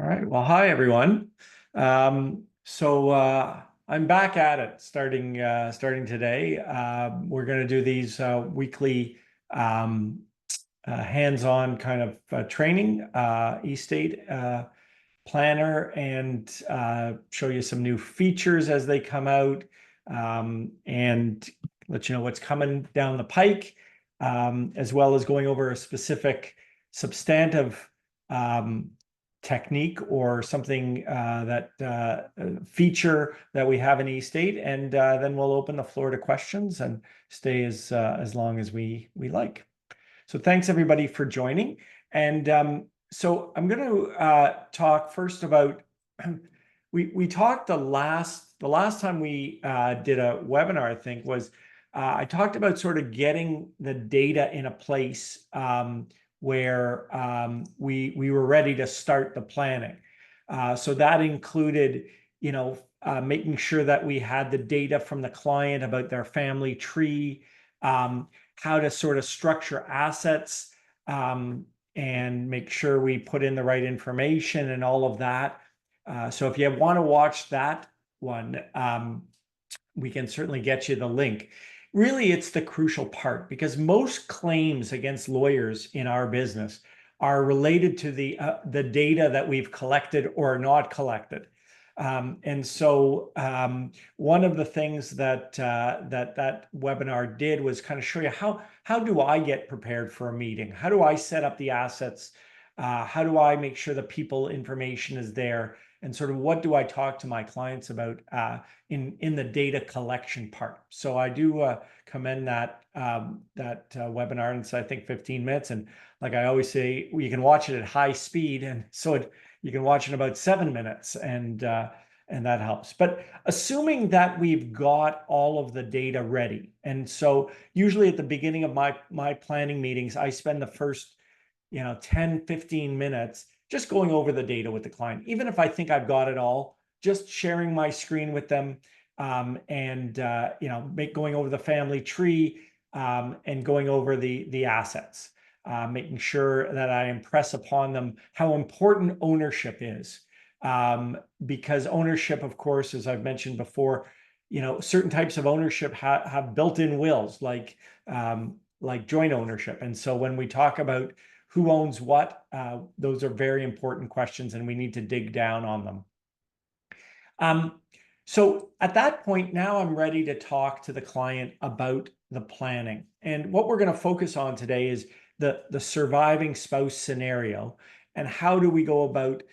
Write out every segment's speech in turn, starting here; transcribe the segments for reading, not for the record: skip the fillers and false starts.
All right. Well, hi everyone. I'm back at it starting today. We're going to do these weekly hands-on kind of training, eState planner, and show you some new features as they come out, and let you know what's coming down the pike, as well as going over a specific substantive technique or something feature that we have in eState, and then we'll open the floor to questions and stay as long as we like. So thanks everybody for joining. And so I'm going to talk first about we talked the last time we did a webinar, I think, was I talked about sort of getting the data in a place where we were ready to start the planning. So that included, making sure that we had the data from the client about their family tree, how to sort of structure assets, and make sure we put in the right information and all of that. So if you want to watch that one, we can certainly get you the link. Really, it's the crucial part, because most claims against lawyers in our business are related to the data that we've collected or not collected. And so one of the things that that webinar did was kind of show you how do I get prepared for a meeting? How do I set up the assets? How do I make sure the people information is there? And sort of what do I talk to my clients about in the data collection part? So I do commend that webinar, and it's I think 15 minutes. And like I always say, you can watch it at high speed, and so you can watch it in about 7 minutes, and that helps. But assuming that we've got all of the data ready, and so usually at the beginning of my planning meetings, I spend the first 10-15 minutes just going over the data with the client, even if I think I've got it all, just sharing my screen with them, and going over the family tree, and going over the assets, making sure that I impress upon them how important ownership is, because ownership, of course, as I've mentioned before, certain types of ownership have built-in wills, like joint ownership. And so when we talk about who owns what, those are very important questions, and we need to dig down on them. So at that point, now I'm ready to talk to the client about the planning. And what we're going to focus on today is the surviving spouse scenario, and how do we go about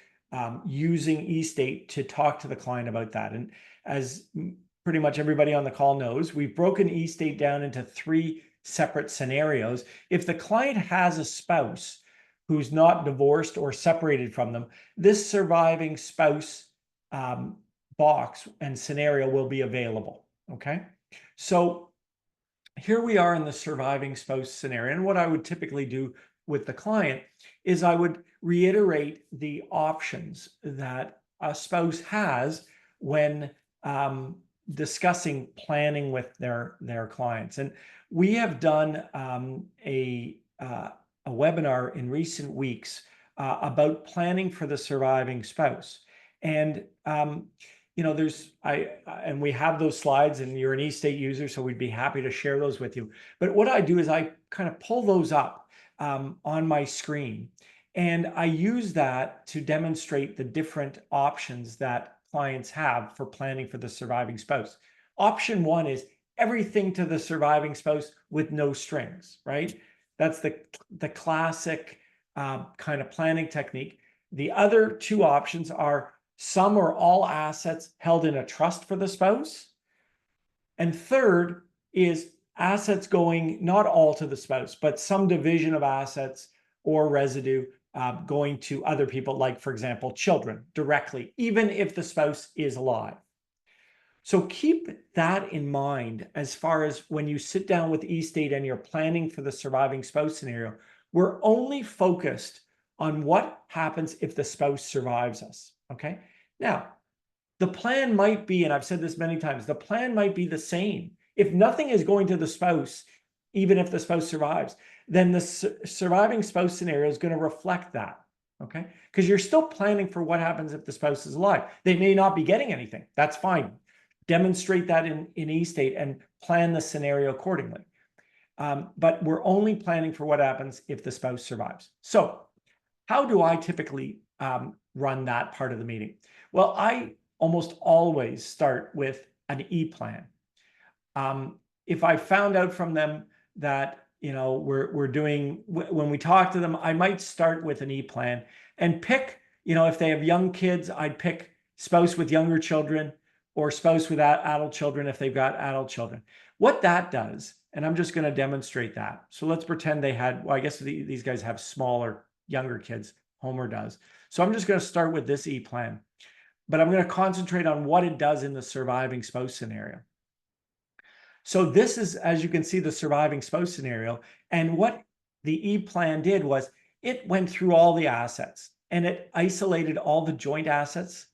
using eState to talk to the client about that. And as pretty much everybody on the call knows, we've broken eState down into 3 separate scenarios. If the client has a spouse who's not divorced or separated from them, this surviving spouse box and scenario will be available. Okay, so here we are in the surviving spouse scenario, and what I would typically do with the client is I would reiterate the options that a spouse has when discussing planning with their clients. And we have done a webinar in recent weeks about planning for the surviving spouse. And and we have those slides, and you're an eState user, so we'd be happy to share those with you. But what I do is I kind of pull those up on my screen, and I use that to demonstrate the different options that clients have for planning for the surviving spouse. Option 1 is everything to the surviving spouse with no strings, right? That's the classic kind of planning technique. The other 2 options are some or all assets held in a trust for the spouse. And third is assets going not all to the spouse, but some division of assets or residue going to other people, like, for example, children directly, even if the spouse is alive. So keep that in mind as far as when you sit down with eState and you're planning for the surviving spouse scenario. We're only focused on what happens if the spouse survives us, okay? Now, the plan might be, and I've said this many times, the plan might be the same. If nothing is going to the spouse, even if the spouse survives, then the surviving spouse scenario is going to reflect that. okay? Because you're still planning for what happens if the spouse is alive. They may not be getting anything. That's fine. Demonstrate that in eState and plan the scenario accordingly. But we're only planning for what happens if the spouse survives. So how do I typically run that part of the meeting? Well, I almost always start with an E-plan. If I found out from them that, you know, we're doing, when we talk to them, I might start with an E-plan and pick, you know, if they have young kids, I'd pick spouse with younger children or spouse with adult children if they've got adult children. What that does, and I'm just going to demonstrate that. So let's pretend they had, well, I guess these guys have smaller, younger kids. Homer does. So I'm just going to start with this E-plan, but I'm going to concentrate on what it does in the surviving spouse scenario. So this is, as you can see, the surviving spouse scenario. And what the E-plan did was it went through all the assets and it isolated all the joint assets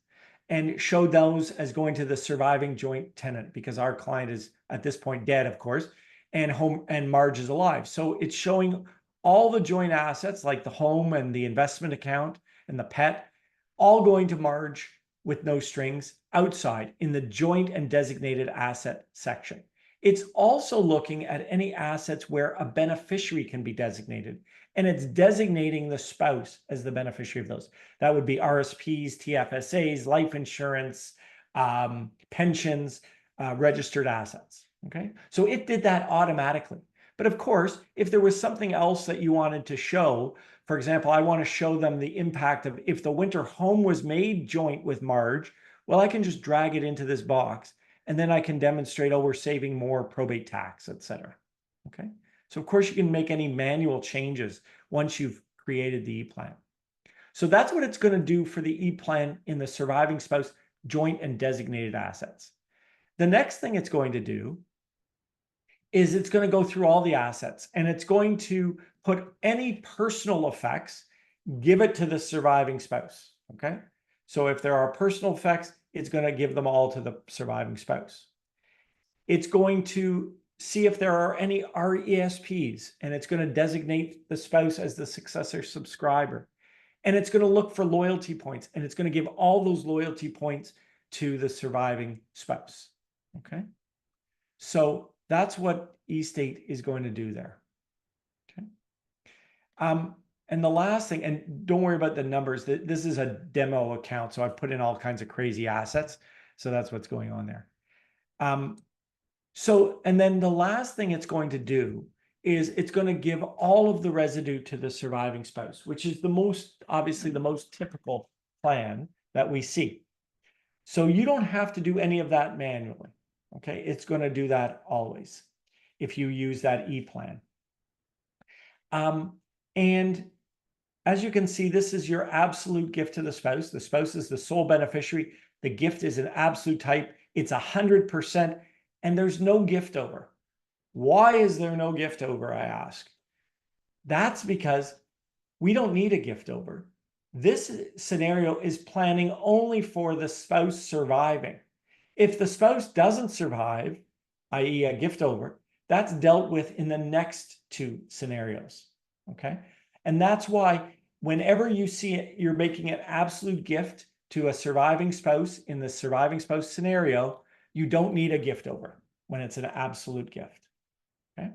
and showed those as going to the surviving joint tenant, because our client is at this point dead, of course, and Marge is alive. So it's showing all the joint assets like the home and the investment account and the pet, all going to Marge with no strings outside in the joint and designated asset section. It's also looking at any assets where a beneficiary can be designated, and it's designating the spouse as the beneficiary of those. That would be RSPs, TFSAs, life insurance, pensions, registered assets. Okay, so it did that automatically. But of course, if there was something else that you wanted to show, for example, I want to show them the impact of if the winter home was made joint with Marge, well, I can just drag it into this box and then I can demonstrate, oh, we're saving more probate tax, etc. Okay, so of course you can make any manual changes once you've created the E-plan. So that's what it's going to do for the E-plan in the surviving spouse joint and designated assets. The next thing it's going to do is it's going to go through all the assets and it's going to put any personal effects, give it to the surviving spouse. Okay, so if there are personal effects, it's going to give them all to the surviving spouse. It's going to see if there are any RESPs, and it's going to designate the spouse as the successor subscriber. And it's going to look for loyalty points, and it's going to give all those loyalty points to the surviving spouse. Okay, so that's what eState is going to do there. Okay. And the last thing, and don't worry about the numbers, this is a demo account, so I've put in all kinds of crazy assets. So that's what's going on there. And then the last thing it's going to do is it's going to give all of the residue to the surviving spouse, which is obviously the most typical plan that we see. So you don't have to do any of that manually. Okay, it's going to do that always if you use that E-plan. And as you can see, this is your absolute gift to the spouse. The spouse is the sole beneficiary. The gift is an absolute type. It's 100%, and there's no gift over. Why is there no gift over, I ask? That's because we don't need a gift over. This scenario is planning only for the spouse surviving. If the spouse doesn't survive, i.e. a gift over, that's dealt with in the next two scenarios. Okay, and that's why whenever you see it, you're making an absolute gift to a surviving spouse in the surviving spouse scenario, you don't need a gift over when it's an absolute gift. Okay,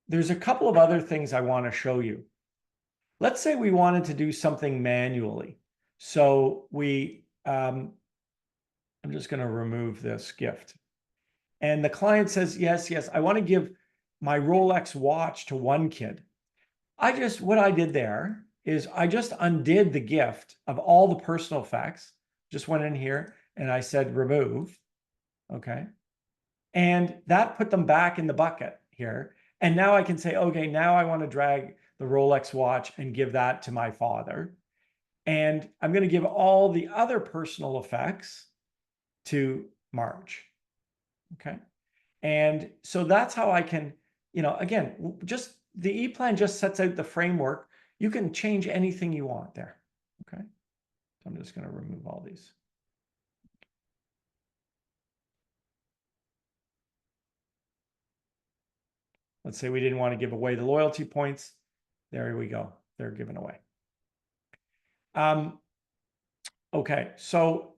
there's a couple of other things I want to show you. Let's say we wanted to do something manually. So I'm just going to remove this gift. And the client says, yes, I want to give my Rolex watch to one kid. What I did there is I just undid the gift of all the personal effects, just went in here and I said remove, okay? And that put them back in the bucket here. And now I can say, okay, now I want to drag the Rolex watch and give that to my father. And I'm going to give all the other personal effects to Marge, okay? And so that's how I can, again, just the E-plan just sets out the framework. You can change anything you want there. Okay. So I'm just going to remove all these. Let's say we didn't want to give away the loyalty points. There we go. they're given away. Okay, so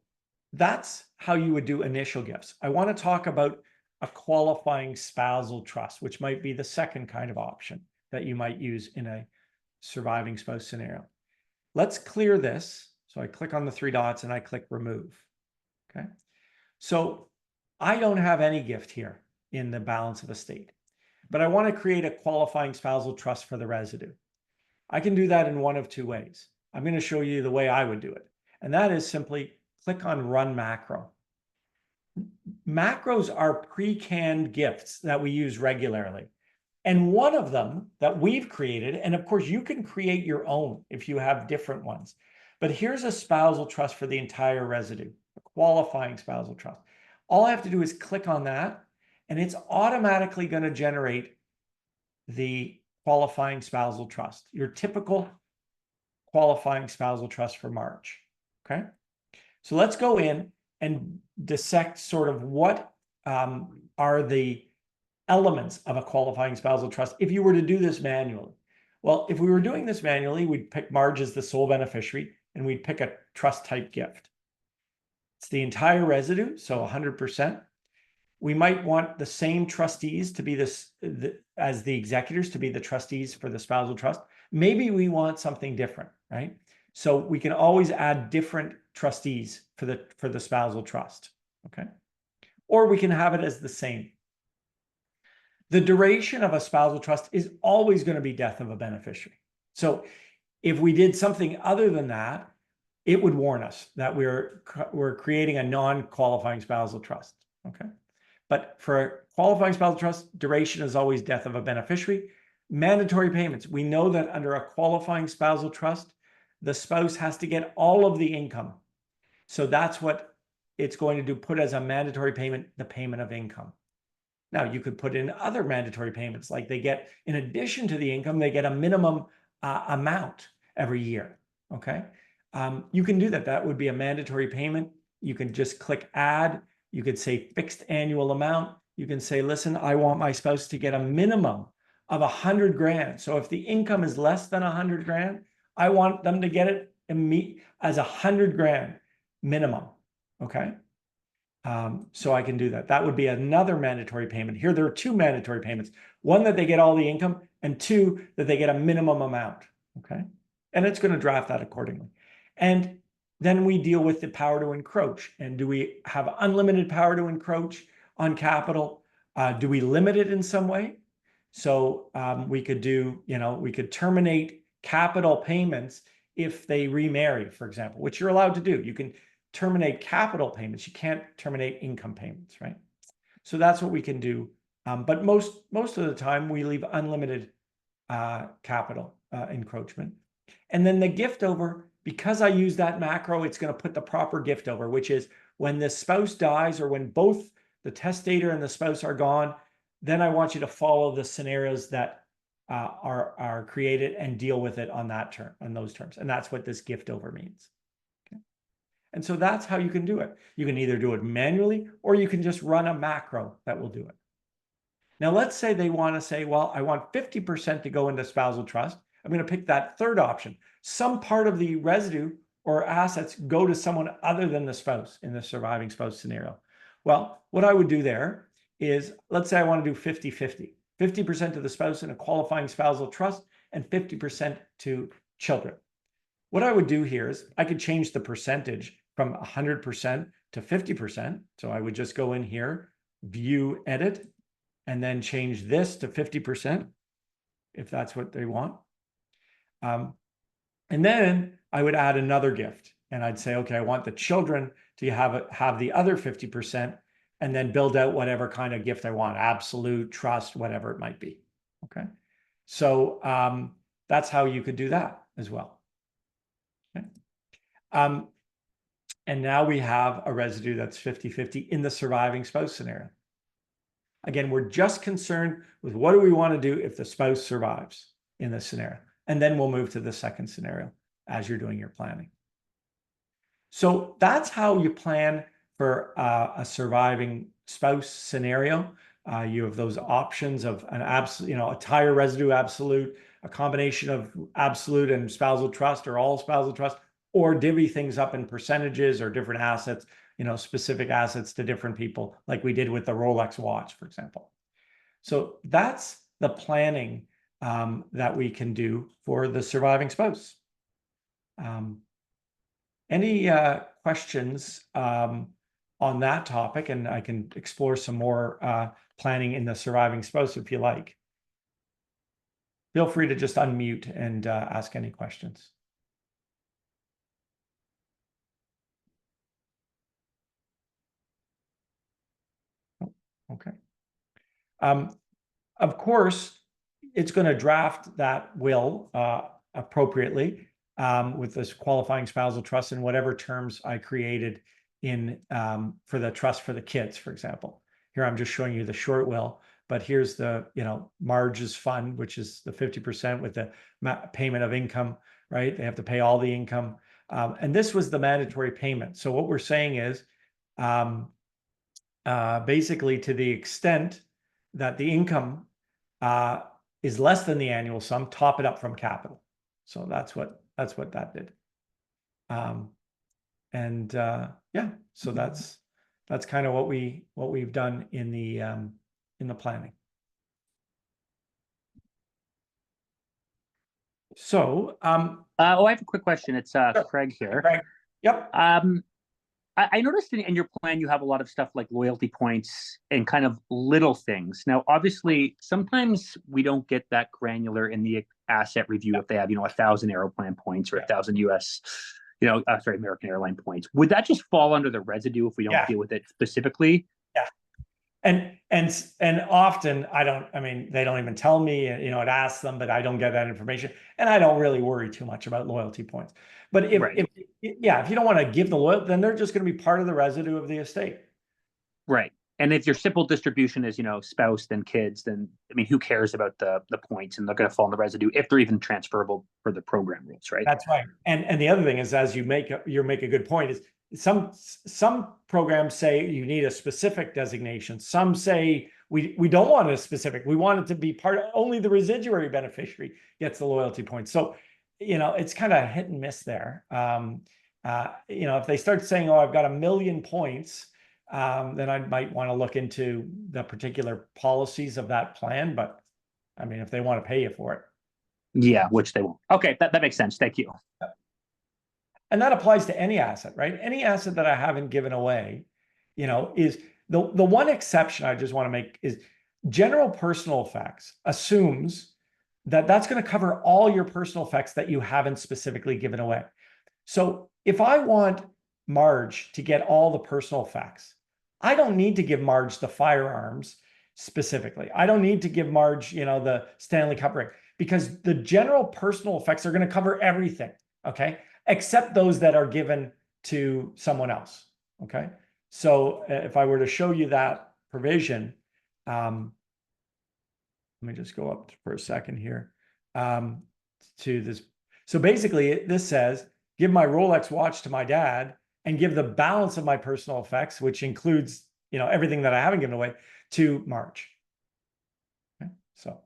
that's how you would do initial gifts. I want to talk about a qualifying spousal trust, which might be the second kind of option that you might use in a surviving spouse scenario. Let's clear this. So I click on the three dots and I click remove. Okay. So I don't have any gift here in the balance of estate, but I want to create a qualifying spousal trust for the residue. I can do that in one of two ways. I'm going to show you the way I would do it. And that is simply click on Run Macro. Macros are pre-canned gifts that we use regularly. And one of them that we've created, and of course you can create your own if you have different ones, but here's a spousal trust for the entire residue, a qualifying spousal trust. All I have to do is click on that, and it's automatically going to generate the qualifying spousal trust, your typical qualifying spousal trust for March. Okay, so let's go in and dissect sort of what are the elements of a qualifying spousal trust if you were to do this manually. Well, if we were doing this manually, we'd pick Marge as the sole beneficiary, and we'd pick a trust type gift. It's the entire residue, so 100%. We might want the same trustees to be as the executors to be the trustees for the spousal trust. Maybe we want something different, right? So we can always add different trustees for the spousal trust, okay? Or we can have it as the same. The duration of a spousal trust is always going to be death of a beneficiary. So if we did something other than that, it would warn us that we're creating a non-qualifying spousal trust, okay? But for a qualifying spousal trust, duration is always death of a beneficiary. Mandatory payments. We know that under a qualifying spousal trust, the spouse has to get all of the income. So that's what it's going to do, put as a mandatory payment, the payment of income. Now, you could put in other mandatory payments, like they get, in addition to the income, they get a minimum amount every year, okay? You can do that. That would be a mandatory payment. You can just click add. You could say fixed annual amount. You can say, listen, I want my spouse to get a minimum of 100 grand. So if the income is less than 100 grand, I want them to get it as 100 grand minimum, okay? So I can do that. That would be another mandatory payment. Here, there are two mandatory payments. One, that they get all the income, and two, that they get a minimum amount, okay? And it's going to draft that accordingly. And then we deal with the power to encroach. And do we have unlimited power to encroach on capital? Do we limit it in some way? So we could do, we could terminate capital payments if they remarry, for example, which you're allowed to do. You can terminate capital payments. You can't terminate income payments, right? So that's what we can do. But most of the time, we leave unlimited capital encroachment. And then the gift over, because I use that macro, it's going to put the proper gift over, which is when the spouse dies or when both the testator and the spouse are gone, then I want you to follow the scenarios that are created and deal with it on those terms. And that's what this gift over means. Okay. And so that's how you can do it. You can either do it manually or you can just run a macro that will do it. Now, let's say they want to say, well, I want 50% to go into spousal trust. I'm going to pick that third option. Some part of the residue or assets go to someone other than the spouse in the surviving spouse scenario. Well, what I would do there is, let's say I want to do 50-50. 50% to the spouse in a qualifying spousal trust and 50% to children. What I would do here is I could change the percentage from 100% to 50%. So I would just go in here, view, edit, and then change this to 50% if that's what they want. And then I would add another gift and I'd say, okay, I want the children to have the other 50% and then build out whatever kind of gift I want, absolute, trust, whatever it might be, okay? So that's how you could do that as well, okay? And now we have a residue that's 50-50 in the surviving spouse scenario. Again, we're just concerned with what do we want to do if the spouse survives in this scenario. And then we'll move to the second scenario as you're doing your planning. So that's how you plan for a surviving spouse scenario. You have those options of an absolute, a tire residue absolute, a combination of absolute and spousal trust or all spousal trust, or divvy things up in percentages or different assets, specific assets to different people, like we did with the Rolex watch, for example. So that's the planning that we can do for the surviving spouse. Any questions on that topic? And I can explore some more planning in the surviving spouse if you like. Feel free to just unmute and ask any questions. Oh, okay. Of course, it's going to draft that will appropriately with this qualifying spousal trust in whatever terms I created in for the trust for the kids, for example. Here I'm just showing you the short will, but here's the Marge's fund, which is the 50% with the payment of income, right? They have to pay all the income, and this was the mandatory payment. So what we're saying is basically, to the extent that the income is less than the annual sum, top it up from capital. So that's what that did. Yeah, so that's kind of what we've done in the planning. So I have a quick question. It's Craig here. Craig. Yep. I noticed in your plan you have a lot of stuff like loyalty points and kind of little things. Now, obviously, sometimes we don't get that granular in the asset review if they have 1,000 Aeroplan points or 1,000 US, American airline points. Would that just fall under the residue if we don't deal with it specifically? Yeah. And often they don't even tell me, it asks them, but I don't get that information, and I don't really worry too much about loyalty points. But if you don't want to give the loyalty, then they're just going to be part of the residue of the estate. Right. And if your simple distribution is, spouse, then kids, then who cares about the points, and they're going to fall in the residue if they're even transferable for the program rules, right? That's right. And the other thing is, as you make a good point, is some programs say you need a specific designation. Some say we don't want a specific. We want it to be only the residuary beneficiary gets the loyalty points. So, it's kind of hit and miss there. If they start saying, "Oh, I've got 1 million points," then I might want to look into the particular policies of that plan. But if they want to pay you for it. Yeah, which they won't. Okay, that makes sense. Thank you. And that applies to any asset, right? Any asset that I haven't given away, is the one exception I just want to make is general personal effects assumes that that's going to cover all your personal effects that you haven't specifically given away. So if I want Marge to get all the personal effects, I don't need to give Marge the firearms specifically. I don't need to give Marge, the Stanley Cup ring, because the general personal effects are going to cover everything, okay? Except those that are given to someone else, okay? So if I were to show you that provision, let me just go up for a second here to this. So basically, this says, give my Rolex watch to my dad and give the balance of my personal effects, which includes, everything that I haven't given away, to Marge. Okay? So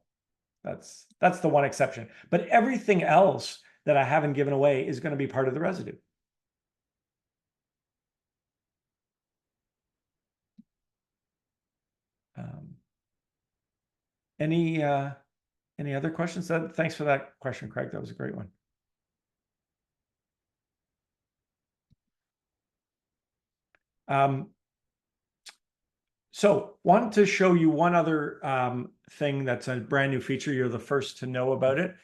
that's the one exception. But everything else that I haven't given away is going to be part of the residue. Any other questions? Thanks for that question, Craig. That was a great one. So wanted to show you one other thing that's a brand new feature. You're the first to know about it.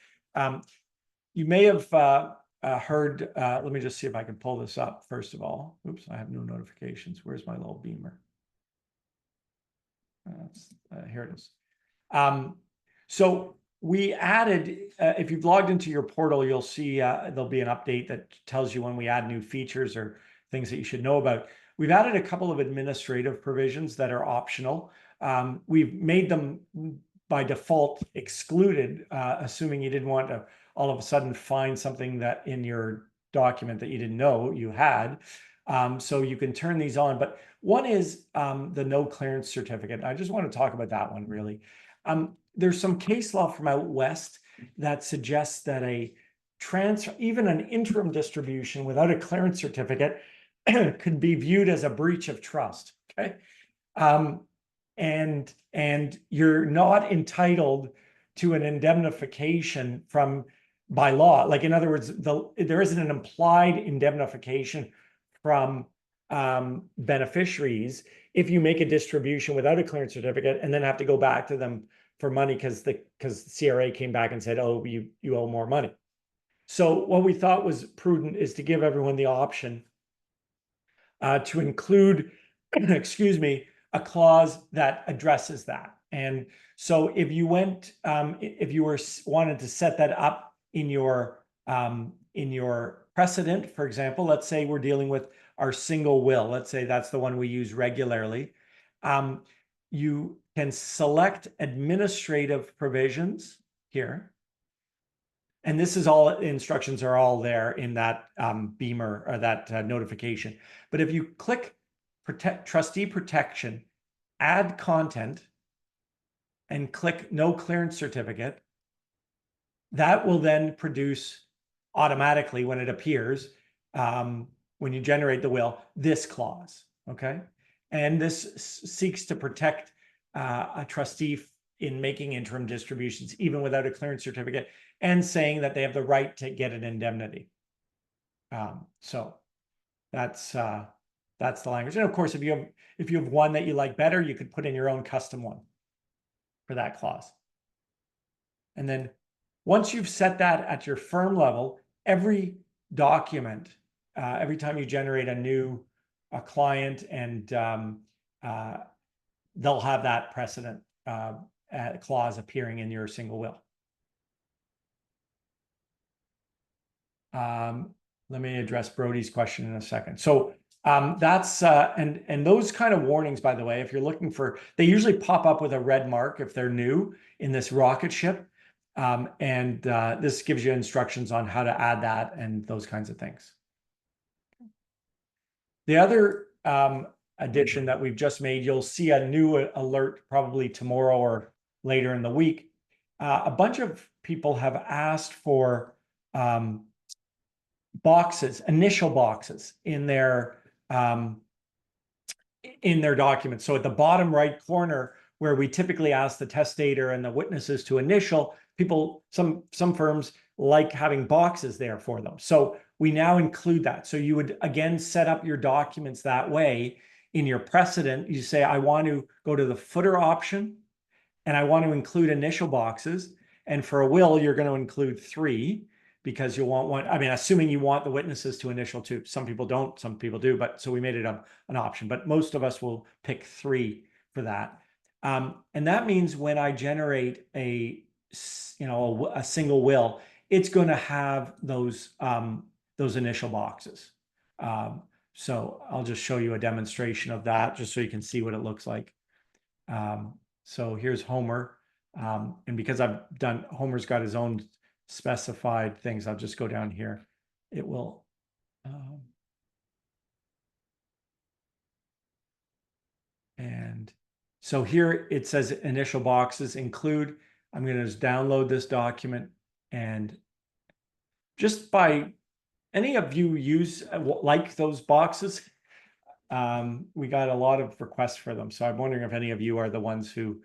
You may have heard, let me just see if I can pull this up first of all. Oops, I have no notifications. Where's my little beamer? Here it is. So we added, if you've logged into your portal, you'll see there'll be an update that tells you when we add new features or things that you should know about. We've added a couple of administrative provisions that are optional. We've made them by default excluded, assuming you didn't want to all of a sudden find something that in your document that you didn't know you had. So you can turn these on, but one is the no clearance certificate. I just want to talk about that one really. There's some case law from out west that suggests that a transfer, even an interim distribution without a clearance certificate, could be viewed as a breach of trust. Okay. And you're not entitled to an indemnification from by law. Like, in other words, there isn't an implied indemnification from beneficiaries if you make a distribution without a clearance certificate and then have to go back to them for money because the CRA came back and said, oh, you owe more money. So what we thought was prudent is to give everyone the option to include, excuse me, a clause that addresses that. And so if you went, if you wanted to set that up in your precedent, for example, let's say we're dealing with our single will. Let's say that's the one we use regularly. You can select administrative provisions here. And this is all, instructions are all there in that beamer or that notification. But if you click trustee protection, add content, and click no clearance certificate, that will then produce automatically, when it appears, when you generate the will, this clause. Okay. And this seeks to protect a trustee in making interim distributions, even without a clearance certificate, and saying that they have the right to get an indemnity. So that's the language. And of course, if you have one that you like better, you could put in your own custom one for that clause. And then once you've set that at your firm level, every document, every time you generate a new client, and they'll have that precedent clause appearing in your single will. Let me address Brody's question in a second. So that's and those kind of warnings, by the way, if you're looking for, they usually pop up with a red mark if they're new in this rocket ship. And this gives you instructions on how to add that and those kinds of things. The other addition that we've just made, you'll see a new alert probably tomorrow or later in the week. A bunch of people have asked for boxes, initial boxes in their documents. So at the bottom right corner, where we typically ask the testator and the witnesses to initial, some firms like having boxes there for them. So we now include that. So you would again set up your documents that way. In your precedent, you say, I want to go to the footer option and I want to include initial boxes. And for a will, you're going to include 3 because you'll want one. I mean, assuming you want the witnesses to initial too. Some people don't, some people do, but so we made it an option, but most of us will pick 3 for that. And that means when I generate a single will, it's going to have those initial boxes. So I'll just show you a demonstration of that just so you can see what it looks like. So here's Homer. And because Homer's got his own specified things, I'll just go down here. It will, and so here it says initial boxes include. I'm going to just download this document, and just by any of you like those boxes, we got a lot of requests for them. So I'm wondering if any of you are the ones who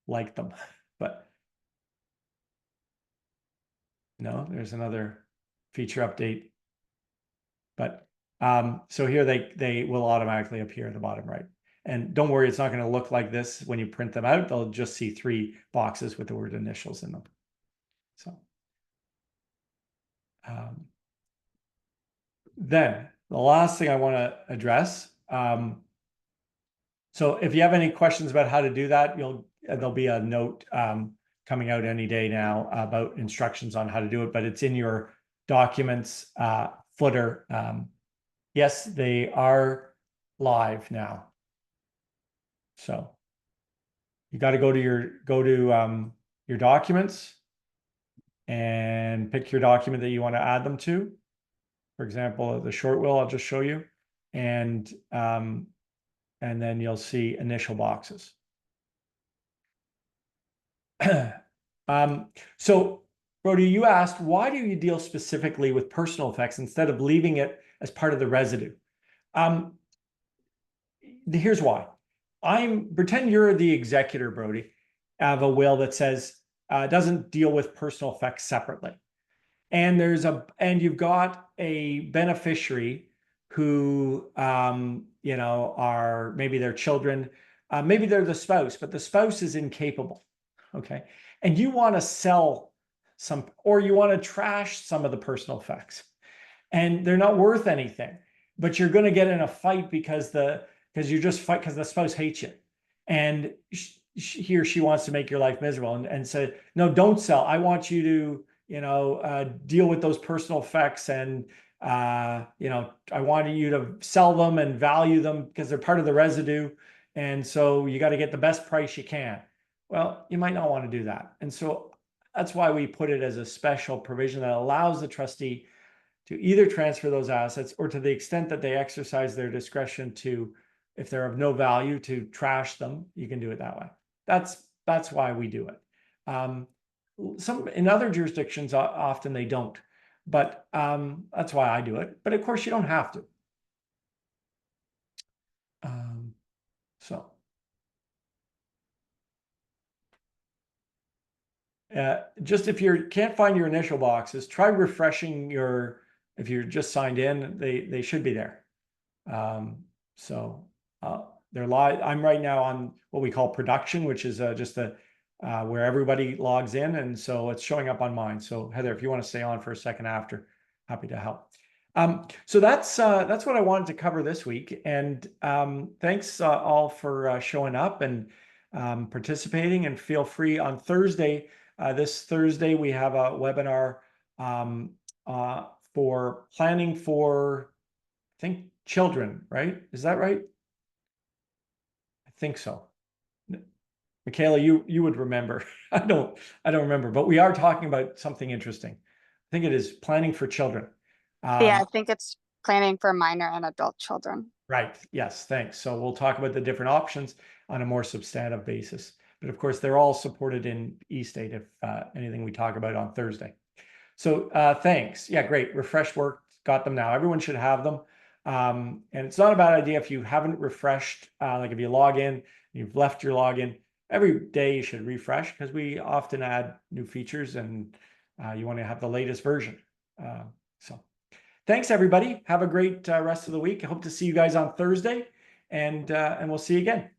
like them, but no, there's another feature update. But so here they will automatically appear at the bottom right. And don't worry, it's not going to look like this when you print them out. They'll just see 3 boxes with the word initials in them. So then the last thing I want to address. So if you have any questions about how to do that, there'll be a note coming out any day now about instructions on how to do it, but it's in your documents footer. Yes, they are live now. So you got to go to your documents and pick your document that you want to add them to. For example, the short will, I'll just show you, and then you'll see initial boxes. So, Brody, you asked, why do you deal specifically with personal effects instead of leaving it as part of the residue? Here's why. Pretend you're the executor, Brody, of a will that says doesn't deal with personal effects separately. And you've got a beneficiary who, are maybe their children, maybe they're the spouse, but the spouse is incapable. Okay. And you want to sell some, or you want to trash some of the personal effects, and they're not worth anything, but you're going to get in a fight because you just fight because the spouse hates you, and he or she wants to make your life miserable, and say, no, don't sell. I want you to, deal with those personal effects, and I want you to sell them and value them because they're part of the residue. And so you got to get the best price you can. Well, you might not want to do that. And so that's why we put it as a special provision that allows the trustee to either transfer those assets, or to the extent that they exercise their discretion to, if they're of no value, to trash them. You can do it that way. That's why we do it. Some in other jurisdictions, often they don't, but that's why I do it. But of course, you don't have to. So just if you can't find your initial boxes, try refreshing your. If you're just signed in, they should be there. So they're live. I'm right now on what we call production, which is just where everybody logs in, and so it's showing up on mine. So Heather, if you want to stay on for a second after, happy to help. So that's what I wanted to cover this week, and thanks all for showing up and participating. And feel free on Thursday. This Thursday we have a webinar for planning for, I think, children, right? Is that right? I think so. Michaela, you would remember. I don't remember, but we are talking about something interesting. I think it is planning for children. Yeah, I think it's planning for minor and adult children. Right. Yes. Thanks. So we'll talk about the different options on a more substantive basis. But of course, they're all supported in eState if anything we talk about on Thursday. So thanks. Yeah, great. Refresh work. Got them now. Everyone should have them. And it's not a bad idea if you haven't refreshed, like if you log in, you've left your login, every day you should refresh, because we often add new features, and you want to have the latest version. So thanks, everybody. Have a great rest of the week. I hope to see you guys on Thursday, and we'll see you again.